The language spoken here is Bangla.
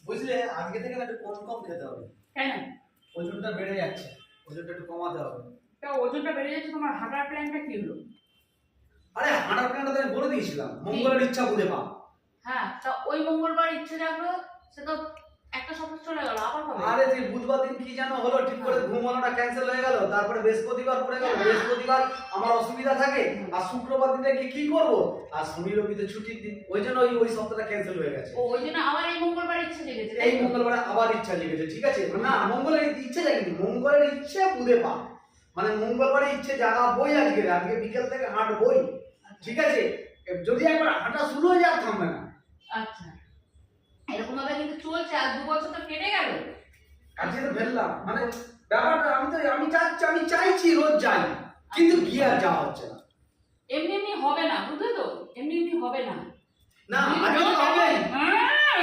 বুঝলে আজকে থেকে না একটু কম কম খেতে হবে। কেন? ওজনটা বেড়ে যাচ্ছে, ওজনটা একটু কমাতে হবে। তা ওজনটা বেড়ে যাচ্ছে, তোমার হাঁটার প্ল্যানটা কি হলো? আরে হাঁটার প্ল্যানটা তো আমি বলে দিয়েছিলাম, মঙ্গলের ইচ্ছা বুঝে পা। হ্যাঁ, তা ওই মঙ্গলবার ইচ্ছে জাগলো, সে তো একটা সপ্তাহ চলে গেল, আবার হবে। আরে তুই বুধবার দিন কি জানো হলো, ঠিক করে ঘুমানোটা ক্যান্সেল হয়ে গেল, তারপরে বৃহস্পতিবার পড়ে গেল, বৃহস্পতিবার আমার অসুবিধা থাকে, আর শুক্রবার দিনে কি করব, আর শনি রবি তো ছুটির দিন, ওই জন্য ওই সপ্তাহটা ক্যান্সেল হয়ে গেছে। ও, ওই জন্য আবার এই মঙ্গলবার ইচ্ছে জেগেছে। এই মঙ্গলবারে আবার ইচ্ছা জেগেছে, ঠিক আছে? না, মঙ্গলের ইচ্ছে জাগেনি, মঙ্গলের ইচ্ছে বুঝে পা, মানে মঙ্গলবারে ইচ্ছে জাগা বই আজকে, আজকে বিকেল থেকে হাঁটবই, ঠিক আছে? যদি একবার হাঁটা শুরু হয়ে যায় থামবে না। আচ্ছা, এরকম ভাবে কিন্তু চলছে, আর 2 বছর তো কেটে গেল। আজকে তো ফেললাম, মানে ব্যাপারটা আমি চাইছি রোজ যাই, কিন্তু গিয়ে আর যাওয়া হচ্ছে না। এমনি এমনি হবে না, বুঝলে তো, এমনি এমনি হবে না। না, আগে তো হবে। হ্যাঁ,